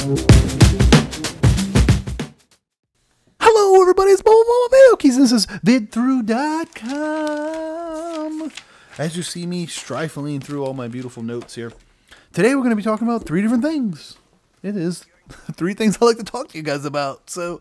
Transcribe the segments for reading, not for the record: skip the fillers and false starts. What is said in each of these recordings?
Hello everybody, it's Billkeyz, and this is VidThru.com. As you see me strifling through all my beautiful notes here, today we're going to be talking about 3 different things. It is 3 things I like to talk to you guys about. So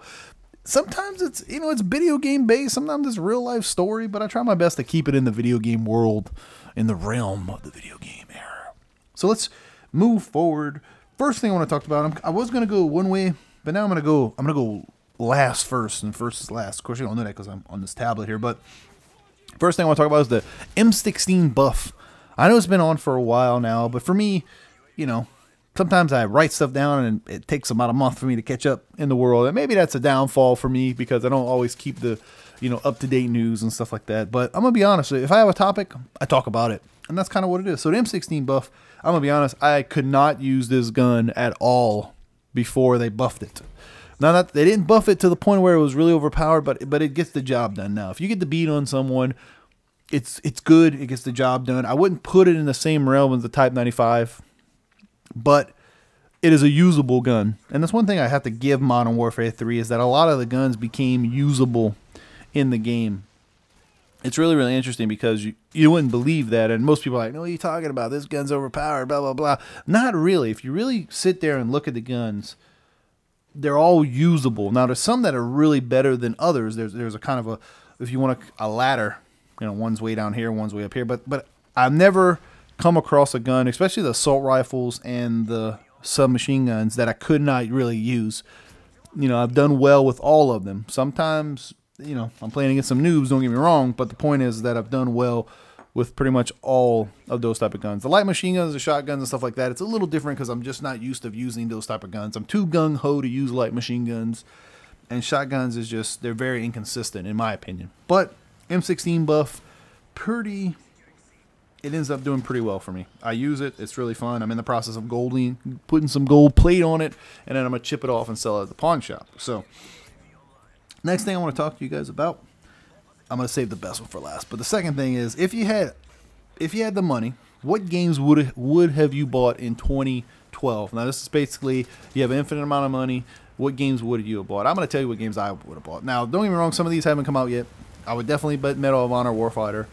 sometimes it's, it's video game based, sometimes it's real life story, but I try my best to keep it in the video game world, in the realm of the video game era. So let's move forward. First thing I want to talk about, I was going to go one way, but now I'm going to go last first, and first is last. Of course, you don't know that because I'm on this tablet here, but first thing I want to talk about is the M16 buff. I know it's been on for a while now, but for me, sometimes I write stuff down and it takes about a month for me to catch up in the world, and maybe that's a downfall for me because I don't always keep the up-to-date news and stuff like that. But I'm gonna be honest, if I have a topic, I talk about it, and that's kind of what it is. So the M16 buff, I'm gonna be honest, I could not use this gun at all before they buffed it. Now that they didn't buff it to the point where it was really overpowered, but it gets the job done. Now, if you get the beat on someone, it's good. It gets the job done. I wouldn't put it in the same realm as the Type 95, but it is a usable gun. And that's one thing I have to give Modern Warfare 3 is that a lot of the guns became usable in the game. It's really, really interesting because you wouldn't believe that, and most people are like, no, what are you talking about? This gun's overpowered, blah, blah, blah. Not really. If you really sit there and look at the guns, they're all usable. Now, there's some that are really better than others. There's a kind of if you want a ladder, one's way down here, one's way up here. But I've never come across a gun, especially the assault rifles and the submachine guns, that I could not really use. I've done well with all of them. Sometimes, I'm playing against some noobs, don't get me wrong, but the point is that I've done well with pretty much all of those type of guns. The light machine guns, the shotguns and stuff like that, it's a little different because I'm just not used to using those type of guns. I'm too gung-ho to use light machine guns, and shotguns is just, they're very inconsistent in my opinion. But M16 buff, it ends up doing pretty well for me. I use it, it's really fun. I'm in the process of putting some gold plate on it, and then I'm going to chip it off and sell it at the pawn shop. So, next thing I want to talk to you guys about, I'm going to save the best one for last. But the second thing is, if you had the money, what games would have you bought in 2012? Now, this is basically, you have an infinite amount of money. What games would you have bought? I'm going to tell you what games I would have bought. Now, don't get me wrong, some of these haven't come out yet. I would definitely bet Medal of Honor Warfighter.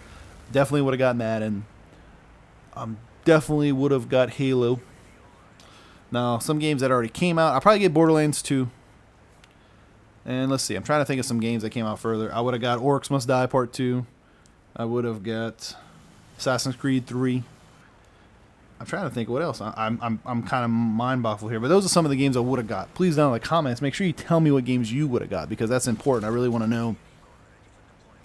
Definitely would have got Madden. Definitely would have got Halo. Now, some games that already came out, I'll probably get Borderlands 2. And let's see, I'm trying to think of some games that came out further. I would have got Orcs Must Die Part 2. I would have got Assassin's Creed 3. I'm trying to think what else. I'm kind of mind-boggled here. But those are some of the games I would have got. Please down in the comments, make sure you tell me what games you would have got, because that's important. I really want to know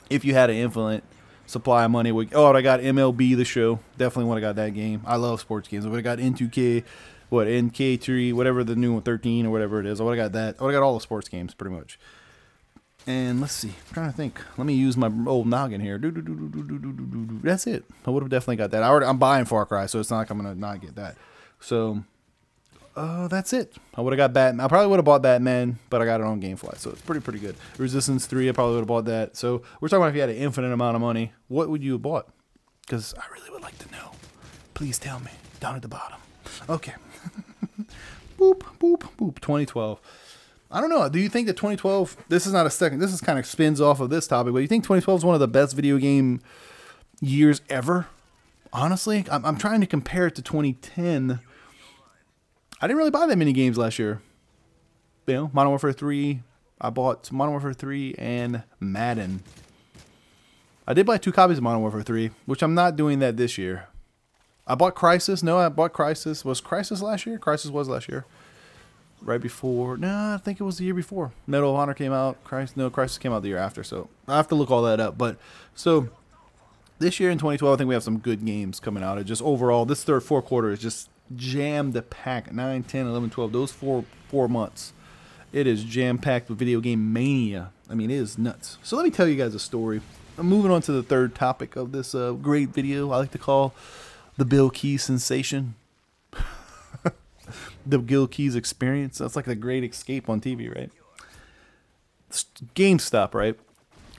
if you had an infinite supply of money. Oh, I got MLB The Show. Definitely would have got that game. I love sports games. I would have got N2K. NK3, whatever the new one, 13 or whatever it is. I would have got that. I would have got all the sports games pretty much. And let's see, I'm trying to think. Let me use my old noggin here. That's it. I would have definitely got that. I'm buying Far Cry, so it's not like I'm gonna not get that. So that's it. I would have got Batman. I probably would have bought Batman, but I got it on GameFly, so it's pretty good. Resistance 3, I probably would have bought that. So we're talking about if you had an infinite amount of money, what would you have bought? Because I really would like to know. Please tell me down at the bottom. Okay. Boop, boop, boop. 2012. I don't know. Do you think that 2012, this is kind of spins off of this topic, but you think 2012 is one of the best video game years ever? Honestly, I'm trying to compare it to 2010. I didn't really buy that many games last year. Modern Warfare 3. I bought Modern Warfare 3 and Madden. I did buy 2 copies of Modern Warfare 3, which I'm not doing that this year. I bought Crysis. No, I bought Crysis. Was Crysis last year? Crysis was last year. Right before. No, I think it was the year before. Medal of Honor came out. Crysis came out the year after. So I have to look all that up. But so this year in 2012, I think we have some good games coming out. It just overall, this fourth quarter is just jam-packed. 9, 10, 11, 12. Those four months. It is jam-packed with video game mania. I mean, it is nuts. So let me tell you guys a story. I'm moving on to the third topic of this great video I like to call the Billkeyz sensation. The Billkeyz experience. That's like the great escape on TV, right? It's GameStop, right?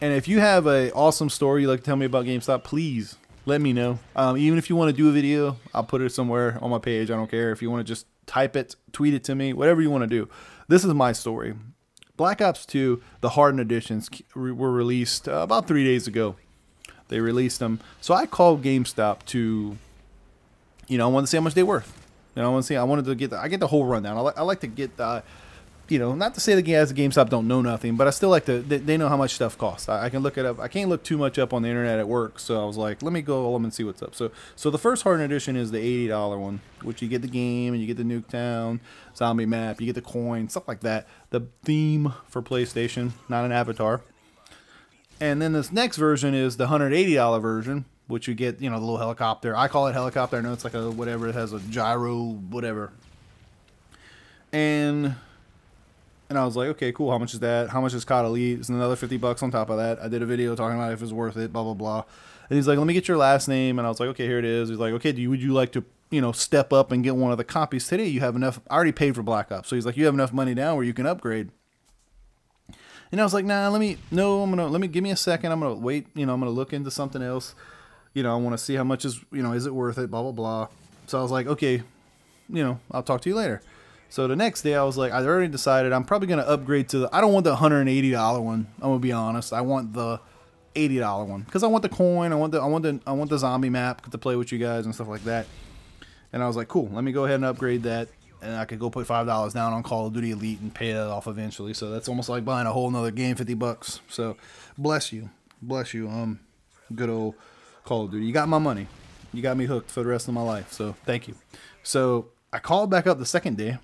And if you have an awesome story you'd like to tell me about GameStop, please let me know. Even if you want to do a video, I'll put it somewhere on my page. I don't care. If you want to just type it, tweet it to me, whatever you want to do. This is my story. Black Ops 2, the hardened editions were released about 3 days ago. They released them. So I called GameStop to, I wanted to see how much they were worth. I wanted to get I get the whole rundown. I like to get the, not to say the guys at GameStop don't know nothing, but I still like to, they know how much stuff costs. I can look it up. I can't look too much up on the internet at work. So I was like, let me go all and see what's up. So the first hardened edition is the $80 one, which you get the game and you get the Nuketown, zombie map, you get the coin, stuff like that. The theme for PlayStation, not an avatar. And then this next version is the $180 version, which you get, the little helicopter. I call it helicopter. I know it's like a whatever. It has a gyro, whatever. And I was like, okay, cool. How much is that? How much is COD Elite? It's another $50 on top of that. I did a video talking about if it's worth it, blah, blah, blah. And he's like, let me get your last name. And I was like, okay, here it is. He's like, okay, would you like to, step up and get one of the copies today? You have enough. I already paid for Black Ops. So he's like, you have enough money now where you can upgrade. And I was like, nah, let me give me a second. I'm going to wait. I'm going to look into something else. I want to see how much is it worth it, blah, blah, blah. So I was like, okay, I'll talk to you later. So the next day I was like, I already decided I'm probably going to upgrade to I don't want the $180 one. I'm going to be honest. I want the $80 one because I want the coin. I want the zombie map to play with you guys and stuff like that. And I was like, cool, let me go ahead and upgrade that. And I could go put $5 down on Call of Duty Elite and pay that off eventually. So that's almost like buying a whole nother game, $50. So bless you. Good old Call of Duty. You got my money. You got me hooked for the rest of my life. So thank you. So I called back up the second day.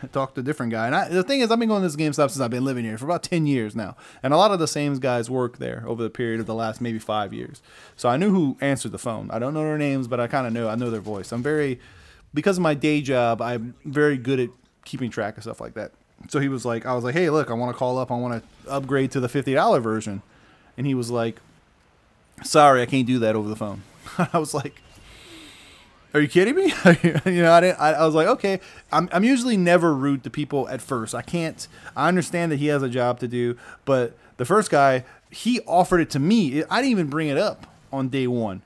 I talked to a different guy. And the thing is, I've been going to this GameStop since I've been living here for about 10 years now. And a lot of the same guys work there over the period of the last maybe 5 years. So I knew who answered the phone. I don't know their names, but I kind of know. I know their voice. Because of my day job, I'm very good at keeping track of stuff like that. So he was like, I was like, hey, look, I want to call up. I want to upgrade to the $50 version. And he was like, sorry, I can't do that over the phone. I was like, are you kidding me? I was like, okay. I'm usually never rude to people at first. I understand that he has a job to do, but the first guy, he offered it to me. I didn't even bring it up on day one.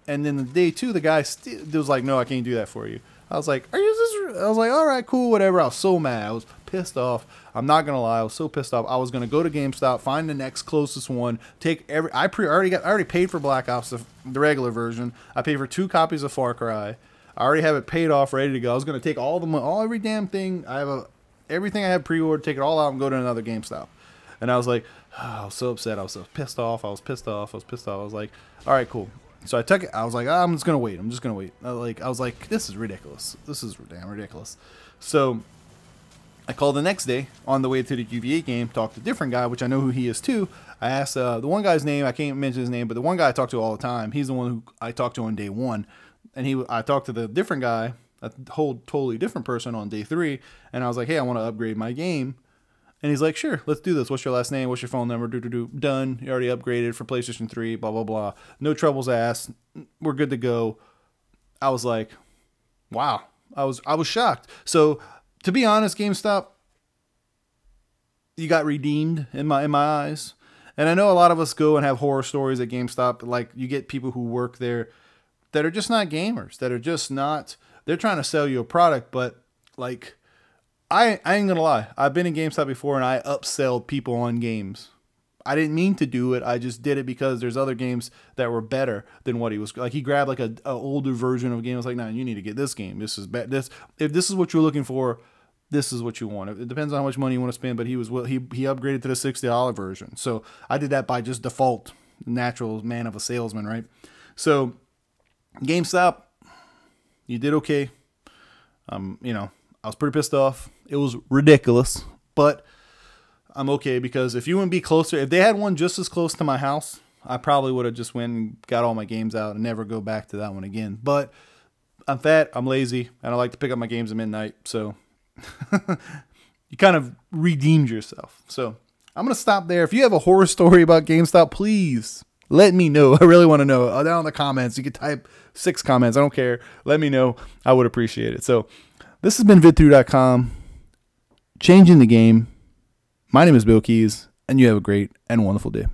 And then the day two, the guy was like, no, I can't do that for you. I was like, I was like, all right, cool, whatever. I was so mad. I was pissed off. I'm not going to lie. I was so pissed off. I was going to go to GameStop, find the next closest one, I already paid for Black Ops, the regular version. I paid for 2 copies of Far Cry. I already have it paid off, ready to go. I was going to take every damn thing. Everything I had pre-ordered, take it all out and go to another GameStop. And I was like, I was so upset. I was so pissed off. I was like, all right, cool. So I took it. I was like, I'm just gonna wait. I was like, this is ridiculous. This is damn ridiculous. So I called the next day on the way to the UVA game, talked to a different guy, which I know who he is too. I asked the one guy's name. I can't mention his name, but the one guy I talk to all the time, he's the one who I talked to on day 1. And I talked to the different guy, a whole totally different person on day 3. And I was like, hey, I want to upgrade my game. And he's like, sure, let's do this. What's your last name? What's your phone number? Done. You already upgraded for PlayStation 3, blah, blah, blah. No troubles asked. We're good to go. I was like, wow. I was shocked. So to be honest, GameStop, you got redeemed in my eyes. And I know a lot of us go and have horror stories at GameStop. Like, you get people who work there that are just not gamers, that are just not, they're trying to sell you a product, but like, I ain't gonna lie. I've been in GameStop before and I upselled people on games. I didn't mean to do it. I just did it because there's other games that were better than what he was. Like, he grabbed like a older version of a game. I was like, nah, you need to get this game. This is bad. If this is what you're looking for, this is what you want. It depends on how much money you want to spend, but he upgraded to the $60 version. So I did that by just default, natural man of a salesman, right? So GameStop, you did okay. I was pretty pissed off. It was ridiculous, but I'm okay because if you wouldn't be closer, if they had one just as close to my house, I probably would have just went and got all my games out and never go back to that one again. But I'm fat, I'm lazy, and I like to pick up my games at midnight. So you kind of redeemed yourself. So I'm going to stop there. If you have a horror story about GameStop, please let me know. I really want to know. Down in the comments, you can type 6 comments. I don't care. Let me know. I would appreciate it. So this has been VidThru.com, changing the game. My name is Billkeyz, and you have a great and wonderful day.